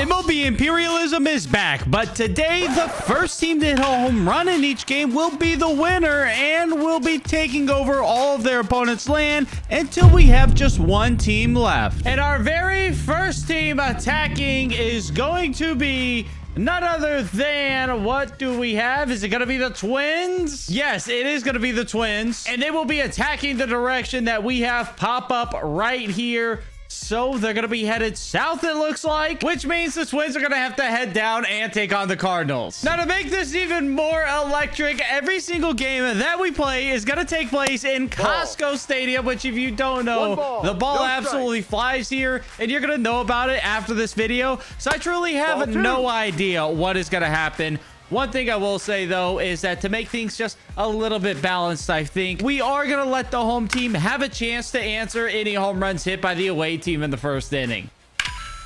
MLB Imperialism is back, but today the first team to hit a home run in each game will be the winner and will be taking over all of their opponent's land until we have just one team left. And our very first team attacking is going to be none other than, what do we have? Is it going to be the Twins? Yes, it is going to be the Twins. And they will be attacking the direction that we have pop up right here. So they're going to be headed south, it looks like, which means the Twins are going to have to head down and take on the Cardinals. Now, to make this even more electric, every single game that we play is going to take place in Costco Stadium, which, if you don't know, the ball absolutely flies here, and you're going to know about it after this video. So I truly have no idea what is going to happen. One thing I will say, though, is that to make things just a little bit balanced, I think we are going to let the home team have a chance to answer any home runs hit by the away team in the first inning.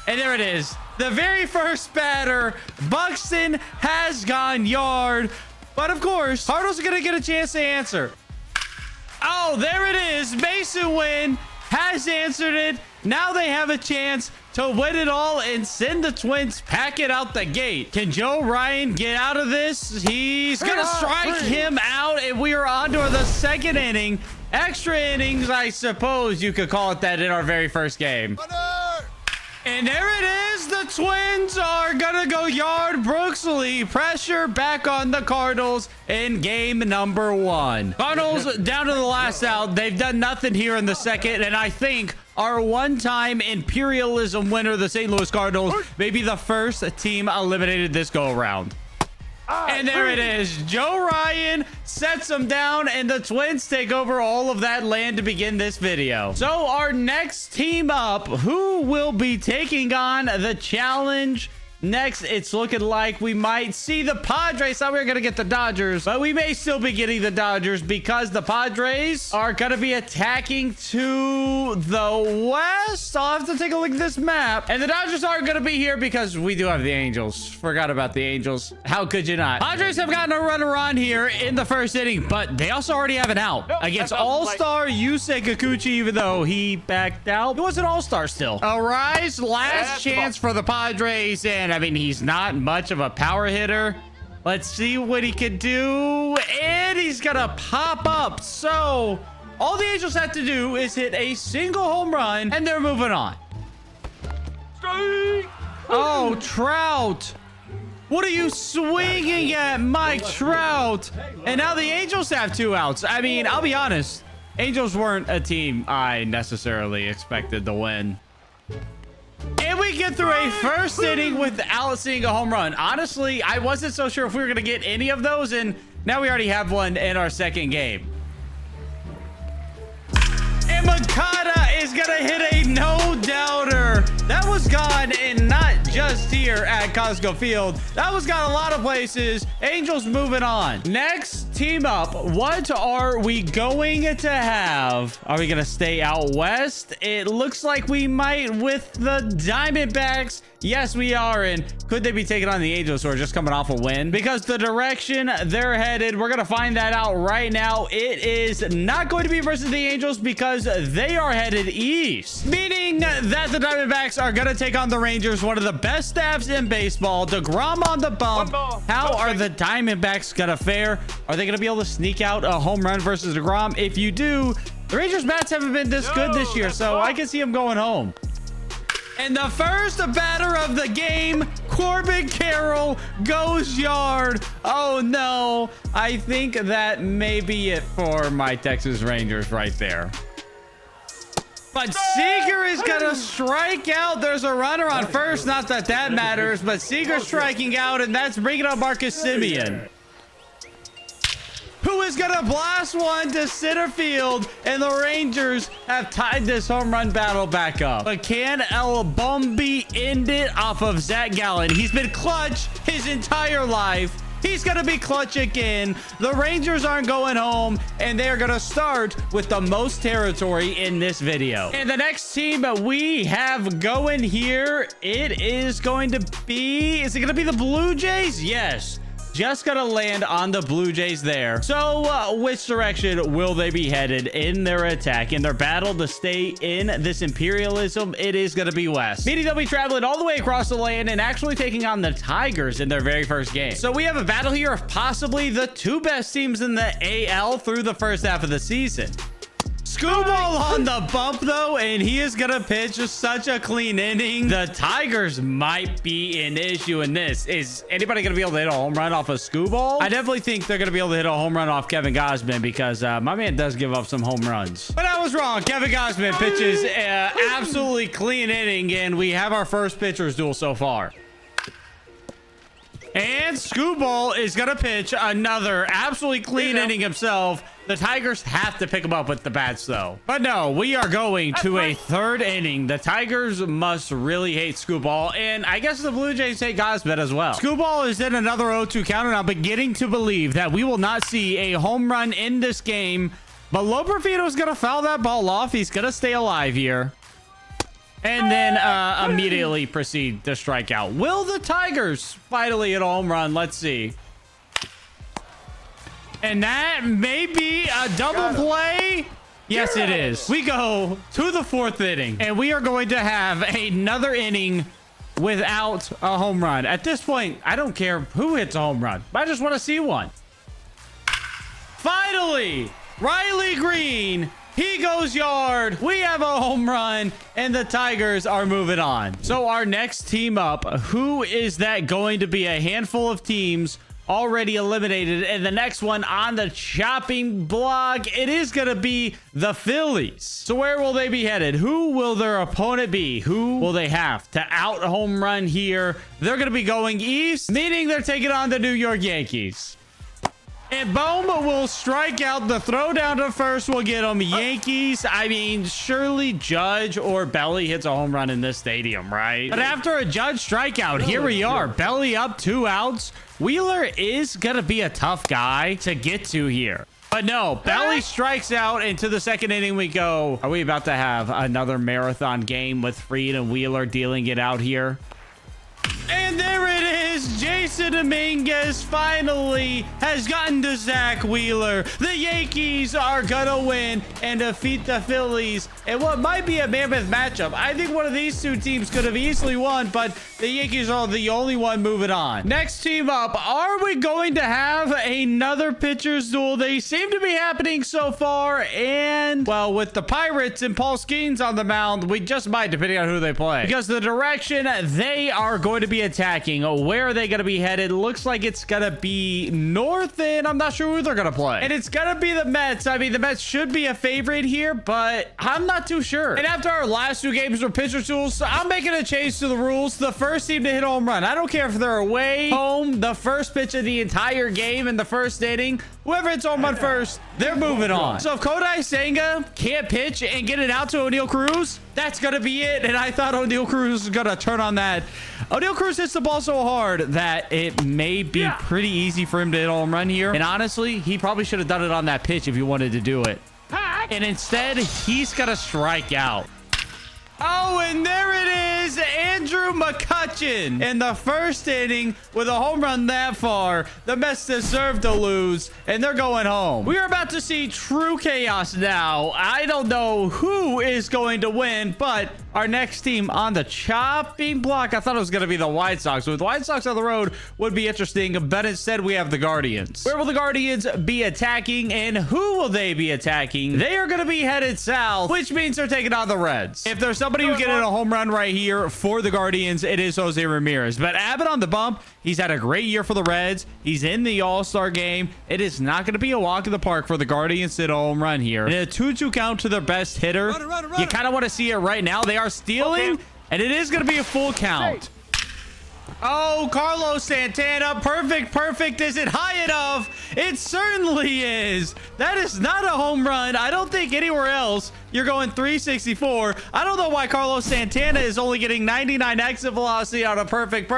And there it is. The very first batter, Buxton, has gone yard. But, of course, Cardinals are going to get a chance to answer. Oh, there it is. Mason Wynn has answered it. Now they have a chance to win it all and send the Twins packing out the gate. Can Joe Ryan get out of this? He's going to strike him out, and we are on to the second inning. Extra innings, I suppose you could call it that, in our very first game. And there it is. The Twins are going to go yard. Brooks Lee pressure back on the Cardinals in game number 1. Cardinals down to the last out. They've done nothing here in the second. And I think our one-time Imperialism winner, the St. Louis Cardinals, may be the first team eliminated this go-around. And there it is. Joe Ryan sets them down, and the Twins take over all of that land to begin this video. So our next team up, who will be taking on the challenge next? It's looking like we might see the Padres. Thought we were going to get the Dodgers, but we may still be getting the Dodgers because the Padres are going to be attacking to the west. I'll have to take a look at this map. And the Dodgers aren't going to be here because we do have the Angels. Forgot about the Angels. How could you not? Padres have gotten a runner on here in the first inning, but they also already have an out against All-Star Yusei Kikuchi, even though he backed out. He was an All-Star still. Arise, last chance for the Padres, and I mean, he's not much of a power hitter. Let's see what he can do. And he's gonna pop up. So all the Angels have to do is hit a single home run, and they're moving on. Oh, Trout. What are you swinging at, Mike Trout? And now the Angels have 2 outs. I mean, I'll be honest. Angels weren't a team I necessarily expected to win. And we get through a first inning without seeing a home run. Honestly, I wasn't so sure if we were going to get any of those, and now we already have one in our second game. And Makata is going to hit a no-doubter. That was gone, and not just here at Costco Field. That was gone a lot of places. Angels moving on. Next team up, what are we going to have? Are we going to stay out west? It looks like we might with the Diamondbacks. Yes, we are. And could they be taking on the Angels, who are just coming off a win? Because the direction they're headed, we're going to find that out right now. It is not going to be versus the Angels because they are headed east, meaning that the Diamondbacks are going to take on the Rangers, one of the best staffs in baseball. DeGrom on the bump. How are the Diamondbacks going to fare? Are they going to be able to sneak out a home run versus DeGrom? If you do, the Rangers bats haven't been this good this year, so I can see them going home. And the first batter of the game, Corbin Carroll, goes yard. Oh, no. I think that may be it for my Texas Rangers right there. But Seager is going to strike out. There's a runner on first. Not that that matters, but Seager striking out, and that's bringing up Marcus Semien, who is going to blast one to center field, and the Rangers have tied this home run battle back up. But can El Bombi end it off of Zach Gallen? He's been clutch his entire life. He's going to be clutch again. The Rangers aren't going home, and they are going to start with the most territory in this video. And the next team we have going here, it is going to be, is it going to be the Blue Jays? Yes. just gonna land on the Blue Jays there. So which direction will they be headed in their attack, in their battle to stay in this imperialism? It is gonna be west, meaning they'll be traveling all the way across the land and actually taking on the Tigers in their very first game. So we have a battle here of possibly the two best teams in the AL through the first half of the season. Screwball on the bump, though, and he is going to pitch such a clean inning. The Tigers might be an issue in this. Is anybody going to be able to hit a home run off a Screwball? I definitely think they're going to be able to hit a home run off Kevin Gausman because my man does give up some home runs. But I was wrong. Kevin Gausman pitches absolutely clean inning, and we have our first pitcher's duel so far. And Screwball is going to pitch another absolutely clean inning himself. The Tigers have to pick him up with the bats, though. But no, we are going to a third inning. The Tigers must really hate Screwball, and I guess the Blue Jays hate Gausman as well. Screwball is in another 0-2 count, and I'm beginning to believe that we will not see a home run in this game. But Loperfido's going to foul that ball off. He's going to stay alive here. And then immediately proceed to strike out. Will the Tigers finally hit a home run? Let's see. And that may be a double play. Yes, it is. We go to the fourth inning, and we are going to have another inning without a home run. At this point, I don't care who hits a home run. I just want to see one. Finally, Riley Green. He goes yard. We have a home run, and the Tigers are moving on. So our next team up, who is that going to be? A handful of teams already eliminated, and the next one on the chopping block, it is going to be the Phillies. So where will they be headed? Who will their opponent be? Who will they have to out home run here? They're going to be going east, meaning they're taking on the New York Yankees. And Bohm will strike out. The throw down to first will get them Yankees. I mean, surely Judge or Belly hits a home run in this stadium, right? But after a Judge strikeout, here we are. Belly up, 2 outs. Wheeler is going to be a tough guy to get to here. But no, Belly strikes out. Into the second inning we go. Are we about to have another marathon game with Fried and Wheeler dealing it out here? And there it is. Jason Dominguez finally has gotten to Zach Wheeler. The Yankees are gonna win and defeat the Phillies in what might be a mammoth matchup. I think one of these two teams could have easily won, but the Yankees are the only one moving on. Next team up, are we going to have another pitcher's duel? They seem to be happening so far, and well, with the Pirates and Paul Skeens on the mound, we just might, depending on who they play, because the direction they are going to be attacking, where are they going to be headed? Looks like it's going to be north, and I'm not sure who they're going to play. And it's going to be the Mets. I mean, the Mets should be a favorite here, but I'm not too sure. And after our last 2 games were pitcher duels, I'm making a change to the rules. The first team to hit a home run, I don't care if they're away, home, the first pitch of the entire game in the first inning, whoever hits home run first, they're moving on. So if Kodai Senga can't pitch and get it out to O'Neal Cruz, that's going to be it. And I thought O'Neal Cruz was going to turn on that. O'Neal Cruz hits the ball so hard that it may be pretty easy for him to hit a home run here. And honestly, he probably should have done it on that pitch if he wanted to do it. And instead, he's got to strike out. Oh, and there it is. Andrew McCutchen in the first inning with a home run that far. The Mets deserve to lose, and they're going home. We are about to see true chaos now. I don't know who is going to win, but our next team on the chopping block, I thought it was going to be the White Sox. With the White Sox on the road would be interesting, but instead we have the Guardians. Where will the Guardians be attacking, and who will they be attacking? They are going to be headed south, which means they're taking on the Reds. If there's somebody who get in a home run right here for the Guardians, it is Jose Ramirez. But Abbott on the bump, he's had a great year for the Reds. He's in the All-Star game. It is not going to be a walk in the park for the Guardians to hit a home run here. And a 2-2 count to their best hitter. You kind of want to see it right now. They are stealing, and it is going to be a full count. Oh, Carlos Santana. Perfect. Is it high enough? It certainly is. That is not a home run. I don't think anywhere else you're going 364. I don't know why Carlos Santana is only getting 99 exit velocity on a perfect.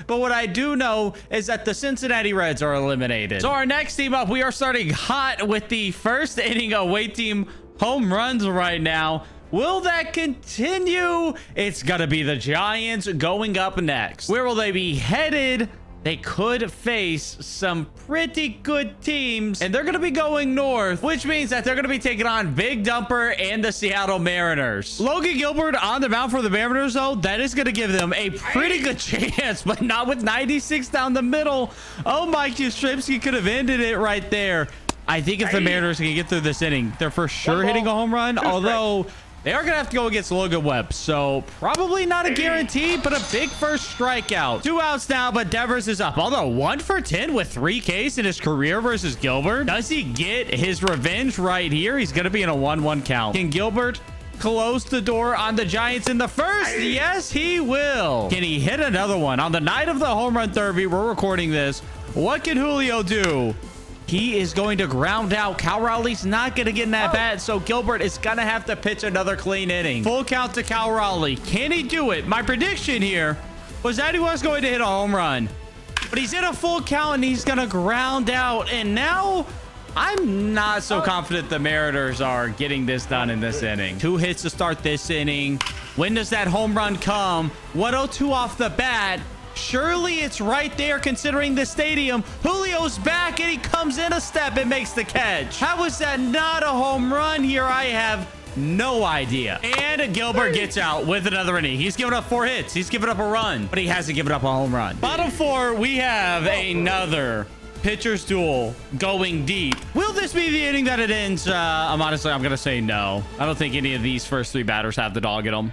But what I do know is that the Cincinnati Reds are eliminated. So our next team up, we are starting hot with the first inning away team home runs right now. Will that continue? It's gonna be the Giants going up next. Where will they be headed? they could face some pretty good teams, and they're going to be going north, which means that they're going to be taking on Big Dumper and the Seattle Mariners. Logan Gilbert on the mound for the Mariners, though, that is going to give them a pretty good chance, but not with 96 down the middle. Oh, Mike Yastrzemski could have ended it right there. I think if the Mariners can get through this inning, they're for sure hitting a home run, although they are going to have to go against Logan Webb, so probably not a guarantee, but a big first strikeout. 2 outs now, but Devers is up. Although 1 for 10 with 3 Ks in his career versus Gilbert. Does he get his revenge right here? He's going to be in a 1-1 count. Can Gilbert close the door on the Giants in the first? Yes, he will. Can he hit another one? On the night of the home run derby, we're recording this. What can Julio do? He is going to ground out. Cal Raleigh's not going to get in that bat, so Gilbert is going to have to pitch another clean inning. Full count to Cal Raleigh. Can he do it? My prediction here was that he was going to hit a home run, but he's in a full count and he's going to ground out. And now I'm not so confident the Mariners are getting this done in this inning. 2 hits to start this inning. When does that home run come? 102 off the bat. Surely it's right there considering the stadium. Julio's back and he comes in a step and makes the catch. How is that not a home run here? I have no idea. And Gilbert gets out with another inning. He's given up 4 hits. He's given up a run, but he hasn't given up a home run. Bottom 4, we have another pitcher's duel going deep. Will this be the inning that it ends? I'm going to say no. I don't think any of these first 3 batters have the dog in them.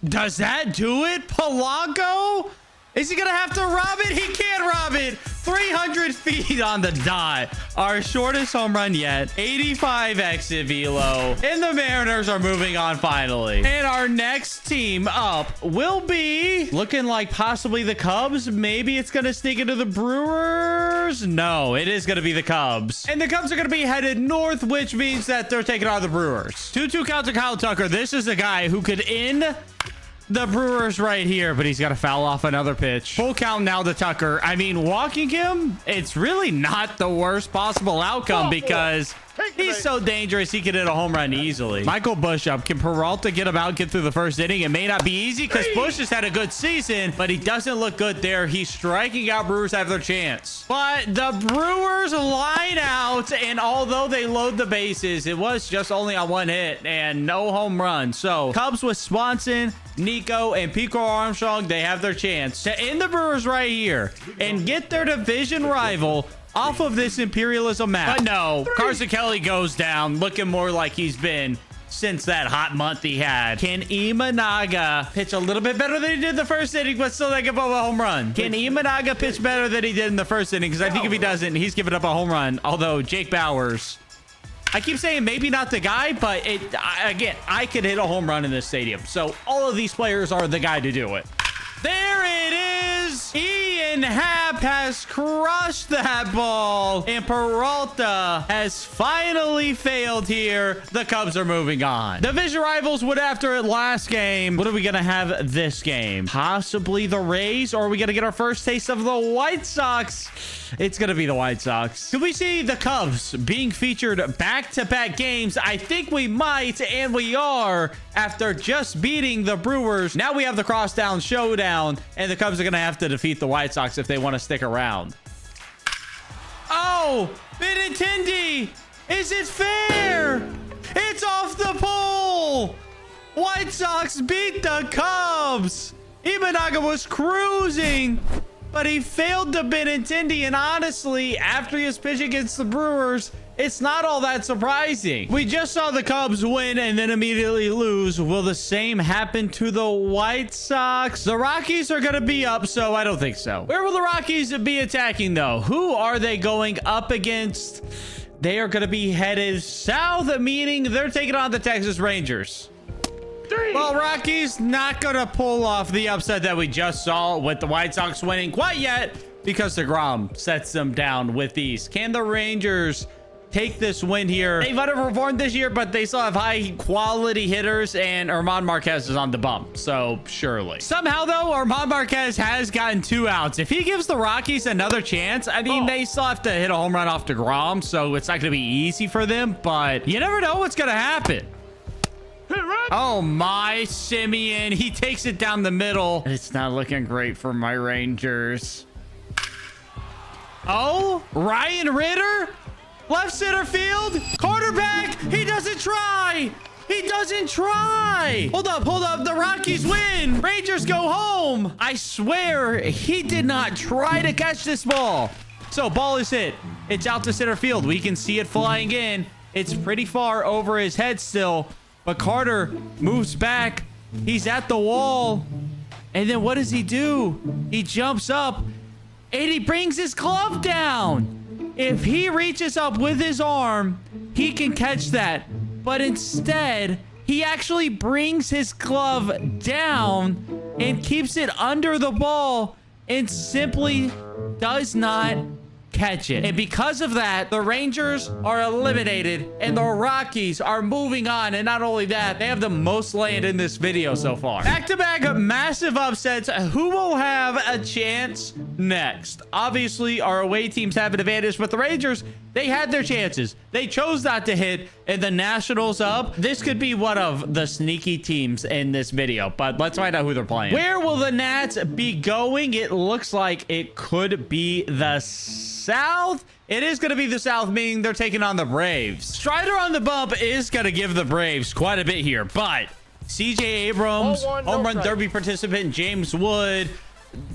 Does that do it? Polanco? Is he going to have to rob it? He can't rob it. 300 feet on the dot. Our shortest home run yet. 85 exit velo. And the Mariners are moving on finally. And our next team up will be looking like possibly the Cubs. Maybe it's going to sneak into the Brewers. No, it is going to be the Cubs. And the Cubs are going to be headed north, which means that they're taking on the Brewers. 2-2 count to Kyle Tucker. This is a guy who could end the Brewers right here, but he's got to foul off another pitch. Full count now to Tucker. I mean, walking him, it's really not the worst possible outcome because he's so dangerous. He could hit a home run easily. Michael Busch up. Can Peralta get him out, get through the first inning? It may not be easy because Busch has had a good season, but he doesn't look good there. He's striking out. Brewers have their chance. But the Brewers line out, and although they load the bases, it was just only on 1 hit and no home run. So Cubs with Swanson, Nico, and Pico Armstrong, they have their chance to end the Brewers right here and get their division rival off of this Imperialism map. But no, Carson Kelly goes down, looking more like he's been since that hot month he had. Can Imanaga pitch a little bit better than he did the first inning, but still they give up a home run? Can Imanaga pitch better than he did in the first inning? Because I think if he doesn't, he's giving up a home run. Although Jake Bauers, I keep saying maybe not the guy, but again, I could hit a home run in this stadium. So all of these players are the guy to do it. There it is. Ian Happ has crushed that ball, and Peralta has finally failed here. The Cubs are moving on. Division rivals went after it last game. What are we going to have this game? Possibly the Rays, or are we going to get our first taste of the White Sox? It's going to be the White Sox. Could we see the Cubs being featured back-to-back games? I think we might, and we are, after just beating the Brewers. Now we have the crosstown showdown, and the Cubs are going to have to defeat the White Sox if they want to stick around. Oh, Benintendi! Is it fair? It's off the pole! White Sox beat the Cubs! Imanaga was cruising, but he failed to Benintendi, and honestly, after his pitch against the Brewers, it's not all that surprising. We just saw the Cubs win and then immediately lose. Will the same happen to the White Sox? The Rockies are going to be up, so I don't think so. Where will the Rockies be attacking, though? Who are they going up against? They are going to be headed south, meaning they're taking on the Texas Rangers. Well, Rockies not going to pull off the upset that we just saw with the White Sox winning quite yet because DeGrom sets them down with these. Can the Rangers take this win here? They've underperformed this year, but they still have high quality hitters, and German Marquez is on the bump, so surely. Somehow, though, German Marquez has gotten 2 outs. If he gives the Rockies another chance, I mean, they still have to hit a home run off DeGrom, so it's not going to be easy for them, but you never know what's going to happen. Oh, my Simeon. He takes it down the middle. It's not looking great for my Rangers. Oh, Ryan Ritter? Left center field. Carter back. He doesn't try. He doesn't try. Hold up. The Rockies win. Rangers go home. I swear he did not try to catch this ball. So ball is hit. It's out to center field. We can see it flying in. It's pretty far over his head still. But Carter moves back. He's at the wall. And then what does he do? He jumps up and he brings his glove down. If he reaches up with his arm, he can catch that. But instead, he actually brings his glove down and keeps it under the ball and simply does not catch it. And because of that, the Rangers are eliminated and the Rockies are moving on. And not only that, they have the most land in this video so far. Back-to-back massive upsets. Who will have a chance next? Obviously, our away teams have an advantage, but the Rangers, they had their chances. They chose not to hit, and the Nationals up. This could be one of the sneaky teams in this video, but let's find out who they're playing. Where will the Nats be going? It looks like it could be the South. It is going to be the South, meaning they're taking on the Braves. Strider on the bump is going to give the Braves quite a bit here, but CJ Abrams, home run derby participant James Wood,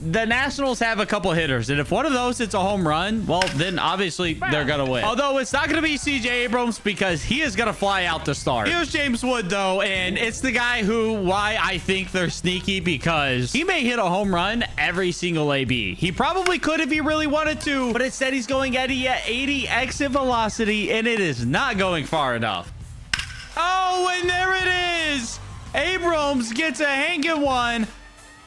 the Nationals have a couple hitters, and if one of those hits a home run, well, then obviously they're gonna win. Although it's not gonna be CJ Abrams because he is gonna fly out to start. Here's James Wood though, and it's the guy why I think they're sneaky, because he may hit a home run every single AB. He probably could if he really wanted to, but instead he's going at 80 exit velocity, and it is not going far enough. Oh, and there it is. Abrams gets a hanging one.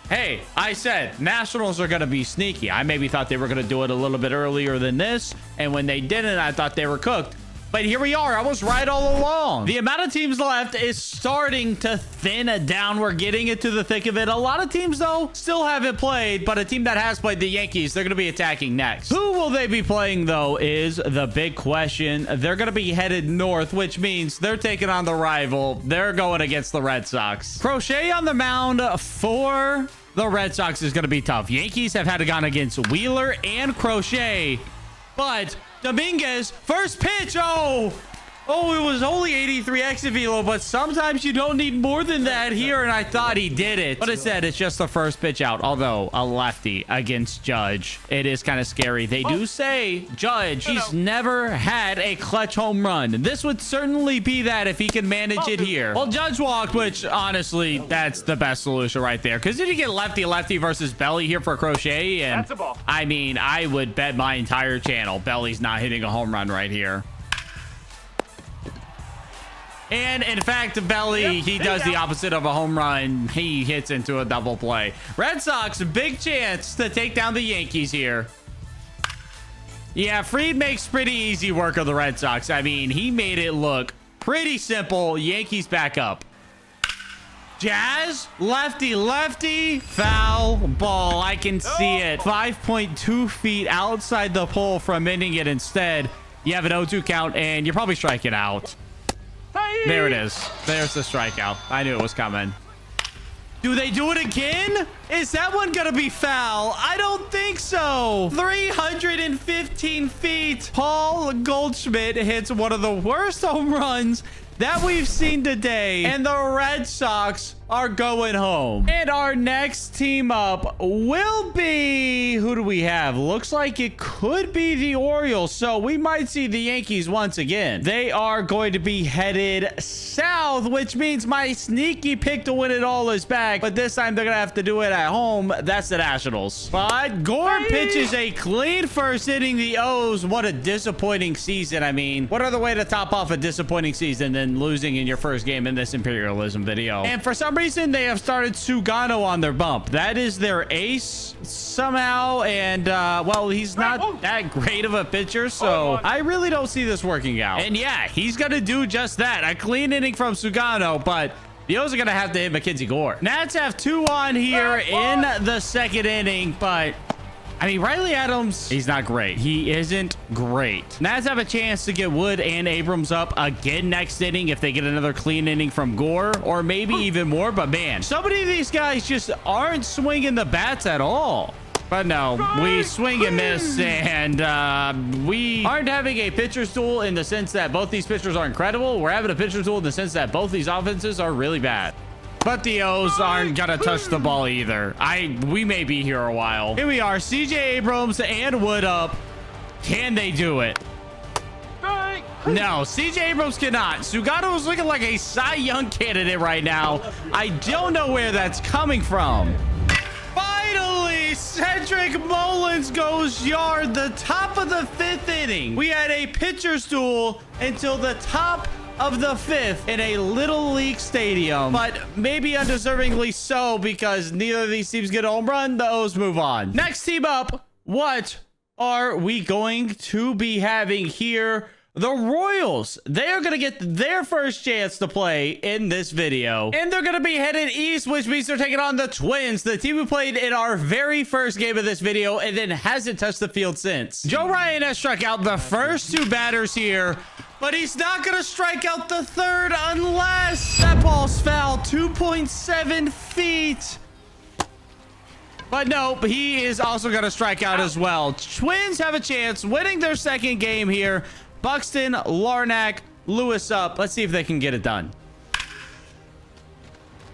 Hey, I said Nationals are going to be sneaky. I maybe thought they were going to do it a little bit earlier than this. And when they didn't, I thought they were cooked. But here we are. I was right all along. The amount of teams left is starting to thin down. We're getting into the thick of it. A lot of teams, though, still haven't played. But a team that has played, the Yankees, they're going to be attacking next. Who will they be playing, though, is the big question. They're going to be headed north, which means they're taking on the rival. They're going against the Red Sox. Crochet on the mound for the Red Sox is going to be tough. Yankees have had to gone against Wheeler and Crochet, but Dominguez, first pitch. Oh, it was only 83 exit velo, but sometimes you don't need more than that here, and I thought he did it. But instead, it's just the first pitch out, although a lefty against Judge. It is kind of scary. They do say, Judge, he's never had a clutch home run. This would certainly be that if he can manage it here. Well, Judge walked, which, honestly, that's the best solution right there. Because did you get lefty-lefty versus Belly here for Crochet? And, that's a ball. I mean, I would bet my entire channel Belly's not hitting a home run right here. And in fact, Belly, he does the opposite of a home run. He hits into a double play. Red Sox, big chance to take down the Yankees here. Yeah, Fried makes pretty easy work of the Red Sox. I mean, he made it look pretty simple. Yankees back up. Jazz, lefty, foul ball. I can see it. 5.2 feet outside the pole from ending it. Instead, you have an 0-2 count, and you're probably striking out. There it is. There's the strikeout. I knew it was coming. Do they do it again? Is that one gonna be foul? I don't think so. 315 feet. Paul Goldschmidt hits one of the worst home runs that we've seen today, and the Red Sox are going home. And our next team up will be, who do we have? Looks like it could be the Orioles, so we might see the Yankees once again. They are going to be headed south, which means my sneaky pick to win it all is back, but this time they're gonna have to do it at home. That's the Nationals. But Gore pitches a clean first, hitting the O's. What a disappointing season. I mean, what other way to top off a disappointing season than losing in your first game in this Imperialism video? And for some reason, they have started Sugano on their bump. That is their ace somehow, and well, he's not that great of a pitcher, so I really don't see this working out. And yeah, he's gonna do just that. A clean inning from Sugano, but the O's are gonna have to hit Mackenzie Gore. Nats have 2 on here in the second inning, but I mean, Riley Adams, he's not great. He isn't great. Nats have a chance to get Wood and Abrams up again next inning if they get another clean inning from Gore, or maybe even more. But man, so many of these guys just aren't swinging the bats at all. But no, we swing and miss, and we aren't having a pitcher's duel in the sense that both these pitchers are incredible. We're having a pitcher's duel in the sense that both these offenses are really bad. But the O's aren't gonna touch the ball either. We may be here a while. Here we are, CJ Abrams and Wood up. Can they do it? No, CJ Abrams cannot. Sugano is looking like a Cy Young candidate right now. I don't know where that's coming from. Finally, Cedric Mullins goes yard, the top of the 5th inning. We had a pitcher's duel until the top of the 5th in a Little League stadium, but maybe undeservingly so because neither of these teams get a home run. The O's move on. Next team up, what are we going to be having here? The Royals. They are going to get their first chance to play in this video, and they're going to be headed east, which means they're taking on the Twins, the team who played in our very first game of this video and then hasn't touched the field since. Joe Ryan has struck out the first 2 batters here, but he's not going to strike out the 3rd unless that ball's foul 2.7 feet. But no, he is also going to strike out as well. Twins have a chance winning their 2nd game here. Buxton, Larnach, Lewis up. Let's see if they can get it done.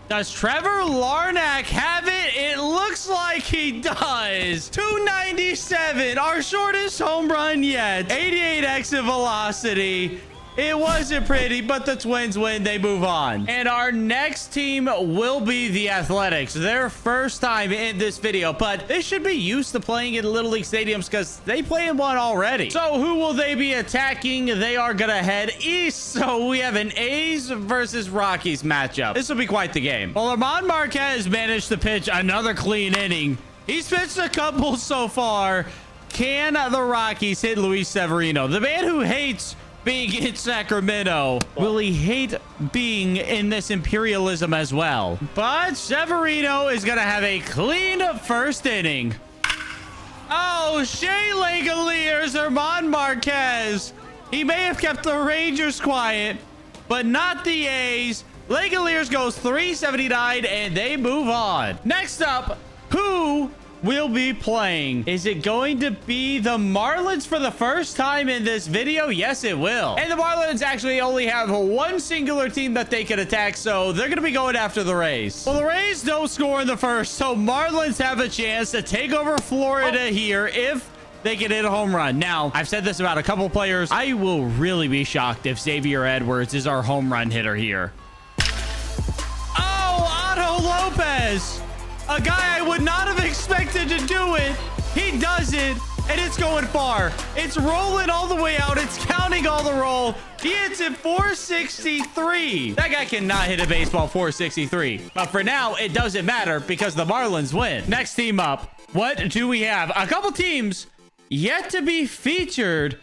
Does Trevor Larnach have it? It looks like he does. 297, our shortest home run yet. 88 exit velocity. It wasn't pretty, but the Twins win. They move on. And our next team will be the Athletics. Their first time in this video, but they should be used to playing in Little League stadiums because they play in one already. So who will they be attacking? They are going to head east. So we have an A's versus Rockies matchup. This will be quite the game. Well, Armand Marquez managed to pitch another clean inning. He's pitched a couple so far. Can the Rockies hit Luis Severino? The man who hates being in Sacramento. Will he hate being in this Imperialism as well? But Severino is going to have a clean first inning. Oh, Shea Langoliers, Armand Marquez. He may have kept the Rangers quiet, but not the A's. Langoliers goes 379, and they move on. Next up, who will be playing? Is it going to be the Marlins for the first time in this video? Yes, it will. And the Marlins actually only have one singular team that they can attack, so they're going to be going after the Rays. Well, the Rays don't score in the first, so Marlins have a chance to take over Florida here if they can hit a home run. Now, I've said this about a couple players. I will really be shocked if Xavier Edwards is our home run hitter here. Oh, Otto Lopez. A guy I would not have expected to do it. He does it, and it's going far. It's rolling all the way out. It's counting all the roll. He hits it 463. That guy cannot hit a baseball 463. But for now, it doesn't matter because the Marlins win. Next team up. What do we have? A couple teams yet to be featured,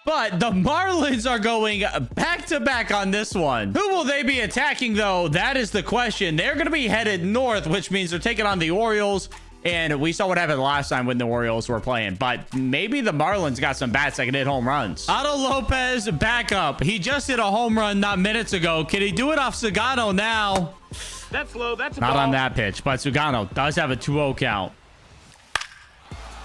but the Marlins are going back-to-back on this one. Who will they be attacking, though? That is the question. They're going to be headed north, which means they're taking on the Orioles. And we saw what happened last time when the Orioles were playing. But maybe the Marlins got some bats that can hit home runs. Otto Lopez back up. He just hit a home run not minutes ago. Can he do it off Sugano now? That's low. That's a not ball. on that pitch, but Sugano does have a 2-0 count.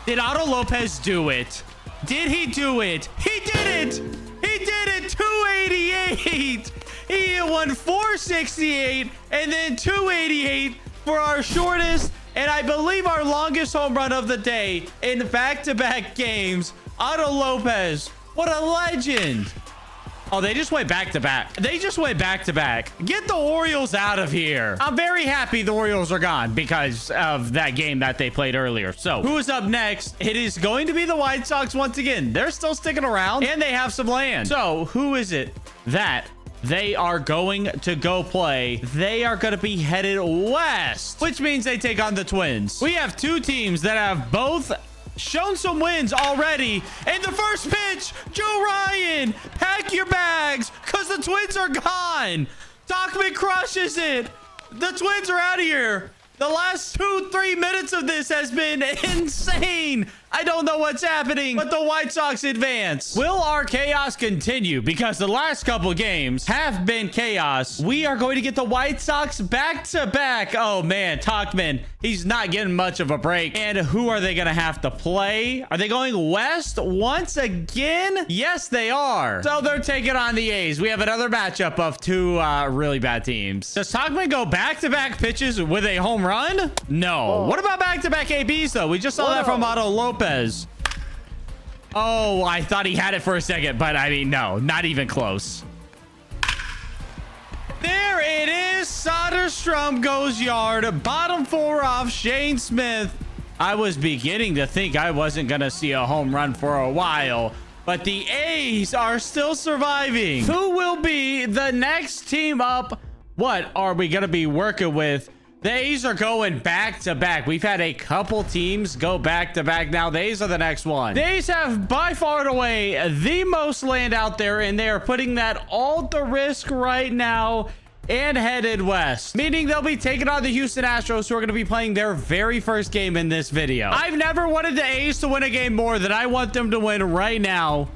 Did Otto Lopez do it? Did he do it? He did it! He did it! 288! He hit one 468 and then 288 for our shortest and I believe our longest home run of the day in back-to-back games. Otto Lopez, what a legend! Oh, they just went back-to-back. They just went back-to-back. Get the Orioles out of here. I'm very happy the Orioles are gone because of that game that they played earlier. So, who is up next? It is going to be the White Sox once again. They're still sticking around, and they have some land. So, who is it that they are going to go play? They are going to be headed west, which means they take on the Twins. We have two teams that have both shown some wins already. And the first pitch, Joe Ryan, pack your bags because the Twins are gone. Dockman crushes it. The Twins are out of here. The last 2-3 minutes of this has been insane. I don't know what's happening, but the White Sox advance. Will our chaos continue? Because the last couple games have been chaos. We are going to get the White Sox back to back. Oh man, Tauchman, he's not getting much of a break. And who are they going to have to play? Are they going west once again? Yes, they are. So they're taking on the A's. We have another matchup of two really bad teams. Does Tauchman go back-to-back pitches with a home run? No. What about back-to-back ABs though? We just saw that from Otto Lopez. Oh, I thought he had it for a second, but I mean, no, not even close. There it is. Soderstrom goes yard. Bottom 4 off Shane Smith. I was beginning to think I wasn't going to see a home run for a while, but the A's are still surviving. Who will be the next team up? What are we going to be working with? The A's are going back to back. We've had a couple teams go back to back. Now the A's are the next one. The A's have by far and away the most land out there, and they are putting that all at the risk right now and headed west, meaning they'll be taking on the Houston Astros, who are going to be playing their very first game in this video. I've never wanted the A's to win a game more than I want them to win right now.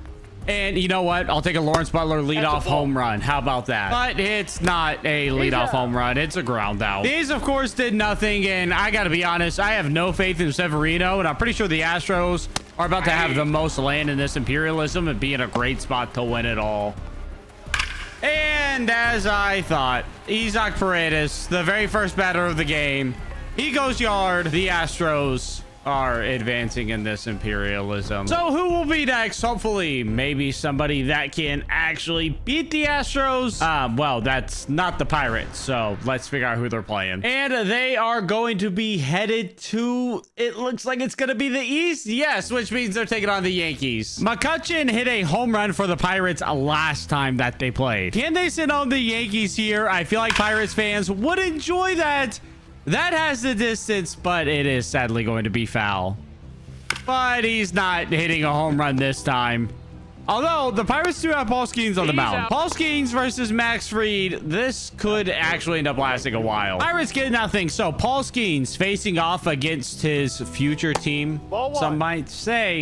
And you know what? I'll take a Lawrence Butler leadoff home run. How about that? But it's not a leadoff home run. It's a ground out. These, of course, did nothing. And I got to be honest, I have no faith in Severino. And I'm pretty sure the Astros are about to have the most land in this Imperialism and be in a great spot to win it all. And as I thought, Isaac Paredes, the very first batter of the game, he goes yard. The Astros are advancing in this Imperialism. So who will be next? Hopefully maybe somebody that can actually beat the Astros. Well, that's not the Pirates, so let's figure out who they're playing. And they are going to be headed to, it looks like it's going to be the East. Yes, which means they're taking on the Yankees. McCutchen hit a home run for the Pirates last time that they played. Can they sit on the Yankees here? I feel like Pirates fans would enjoy that. That has the distance, but it is sadly going to be foul. But he's not hitting a home run this time. Although the Pirates do have Paul Skeens on the mound. Paul Skeens versus Max Fried. This could actually end up lasting a while. Pirates get nothing. So Paul Skeens facing off against his future team. Some might say,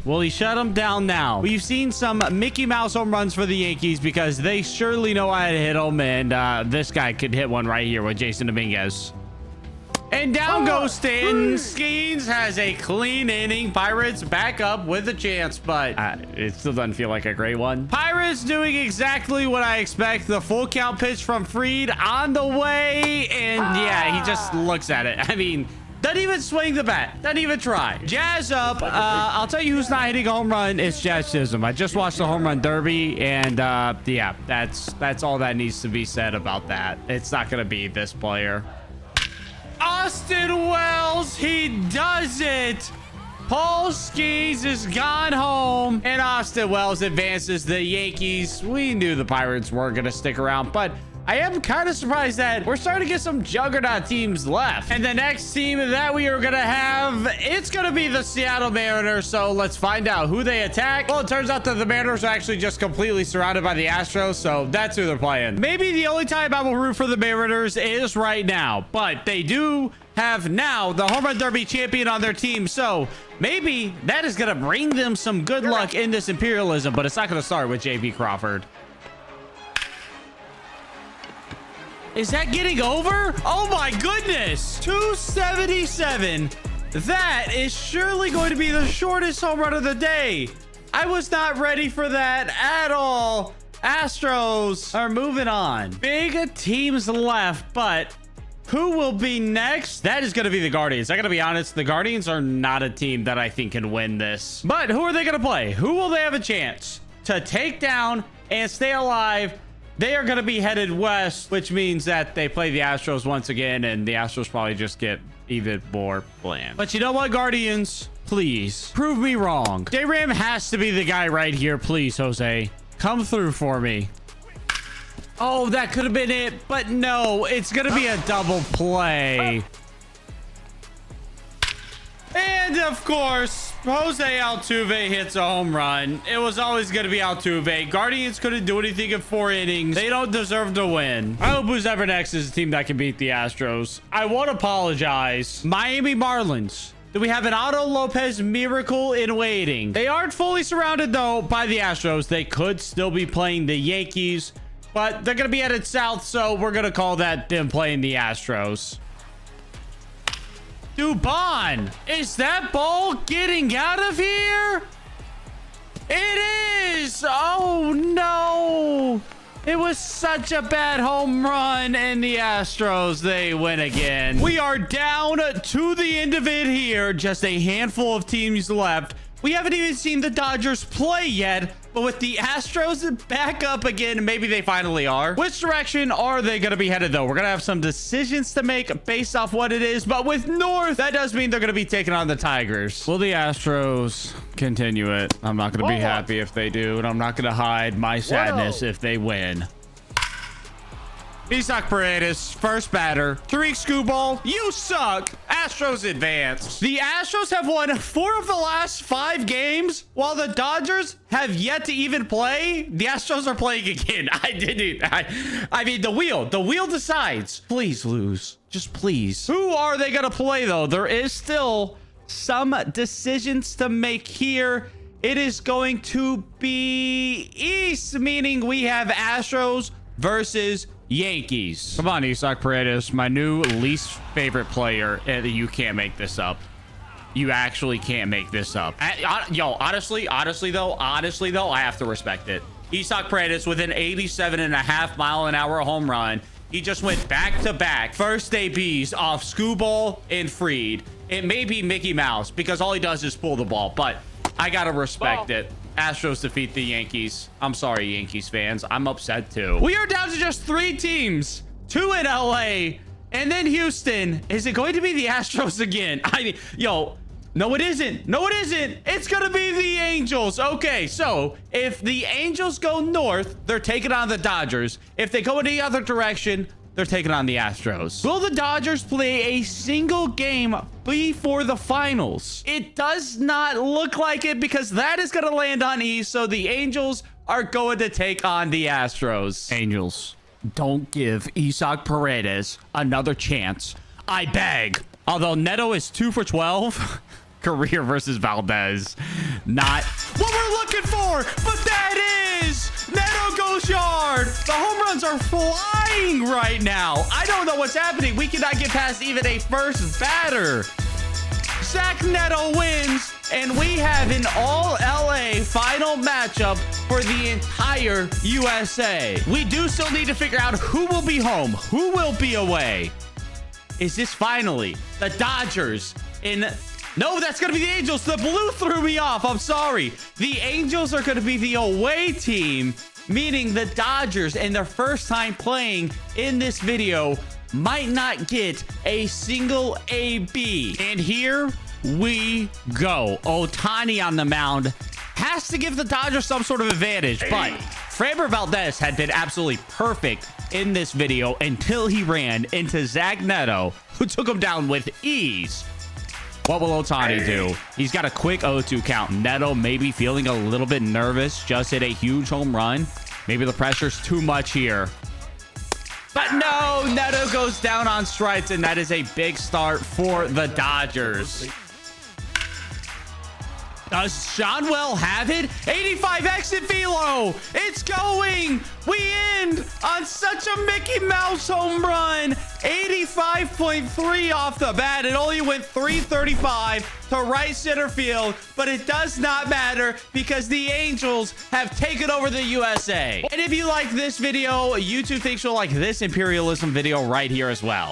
will he shut him down now? We've seen some Mickey Mouse home runs for the Yankees because they surely know how to hit them. And this guy could hit one right here with Jason Dominguez. And down goes Stanton. Skeens has a clean inning. Pirates back up with a chance, but it still doesn't feel like a great one. Pirates doing exactly what I expect. The full count pitch from Fried on the way. And yeah, he just looks at it. I mean, doesn't even swing the bat. Doesn't even try. Jazz up. I'll tell you who's not hitting a home run. It's Jazz Chisholm. I just watched the home run derby, and yeah, that's all that needs to be said about that. It's not going to be this player. Austin Wells, he does it. Paul Skeens is gone home, and Austin Wells advances the Yankees. We knew the Pirates weren't going to stick around, but I am kind of surprised that we're starting to get some juggernaut teams left. And the next team that we are going to have, it's going to be the Seattle Mariners. So let's find out who they attack. Well, it turns out that the Mariners are actually just completely surrounded by the Astros. So that's who they're playing. Maybe the only time I will root for the Mariners is right now, but they do have now the home run derby champion on their team. So maybe that is going to bring them some good luck in this Imperialism, but it's not going to start with JP Crawford. Is that getting over? Oh my goodness. 277. That is surely going to be the shortest home run of the day. I was not ready for that at all. Astros are moving on. Big teams left, but who will be next? That is going to be the Guardians. I got to be honest, the Guardians are not a team that I think can win this. But who are they going to play? Who will they have a chance to take down and stay alive? They are going to be headed west, which means that they play the Astros once again, and the Astros probably just get even more bland. But you know what, Guardians? Please prove me wrong. J-Ram has to be the guy right here. Please, Jose, come through for me. Oh, that could have been it, but no, it's going to be a double play. And of course, Jose Altuve hits a home run. It was always going to be Altuve. Guardians couldn't do anything in 4 innings. They don't deserve to win. I hope who's ever next is a team that can beat the Astros. I won't apologize. Miami Marlins. Do we have an Otto Lopez miracle in waiting? They aren't fully surrounded, though, by the Astros. They could still be playing the Yankees, but they're going to be headed south, so we're going to call that them playing the Astros. Dubon, is that ball getting out of here? It is. Oh, no. It was such a bad home run, and the Astros, they win again. We are down to the end of it here. Just a handful of teams left. We haven't even seen the Dodgers play yet, but with the Astros back up again, maybe they finally are. Which direction are they going to be headed, though? We're going to have some decisions to make based off what it is, but with North, that does mean they're going to be taking on the Tigers. Will the Astros continue it? I'm not going to be happy if they do, and I'm not going to hide my sadness if they win. Isaac Paredes, first batter. Tariq Skubal, you suck. Astros advance. The Astros have won 4 of the last 5 games, while the Dodgers have yet to even play. The Astros are playing again. I mean, the wheel decides. Please lose. Just please. Who are they going to play, though? There is still some decisions to make here. It is going to be East, meaning we have Astros versus Yankees. Come on, Isaac Paredes, my new least favorite player. You can't make this up. You actually can't make this up. Yo, honestly though, I have to respect it. Isaac Paredes with an 87.5-mile-an-hour home run. He just went back-to-back first ABs off Skubal and Fried. It may be Mickey Mouse because all he does is pull the ball, but I gotta respect it. Astros defeat the Yankees. I'm sorry, Yankees fans. I'm upset too. We are down to just 3 teams. 2 in LA and then Houston. Is it going to be the Astros again? I mean, yo, no, it isn't. No, it isn't. It's going to be the Angels. Okay, so if the Angels go north, they're taking on the Dodgers. If they go in the other direction, they're taking on the Astros. Will the Dodgers play a single game before the finals? It does not look like it because that is going to land on East. So the Angels are going to take on the Astros. Angels, don't give Isaac Paredes another chance. I beg. Although Neto is 2 for 12. Career versus Valdez. Not what we're looking for, but that is Neto goes yard. The home runs are flying right now. I don't know what's happening. We cannot get past even a first batter. Zach Neto wins, and we have an all-LA final matchup for the entire USA. We do still need to figure out who will be home, who will be away. Is this finally the Dodgers in... No, that's going to be the Angels. The blue threw me off. I'm sorry. The Angels are going to be the away team, meaning the Dodgers, in their first time playing in this video, might not get a single AB. And here we go. Ohtani on the mound has to give the Dodgers some sort of advantage, but Framber Valdez had been absolutely perfect in this video until he ran into Zach Neto, who took him down with ease. What will Ohtani do? He's got a quick 0-2 count. Neto maybe feeling a little bit nervous. Just hit a huge home run. Maybe the pressure's too much here. But no, Neto goes down on strikes, and that is a big start for the Dodgers. Does Seanwell have it? 85 exit velo. It's going. We end on such a Mickey Mouse home run. 85.3 off the bat. It only went 335 to right center field, but it does not matter because the Angels have taken over the USA. And if you like this video, YouTube thinks you'll like this Imperialism video right here as well.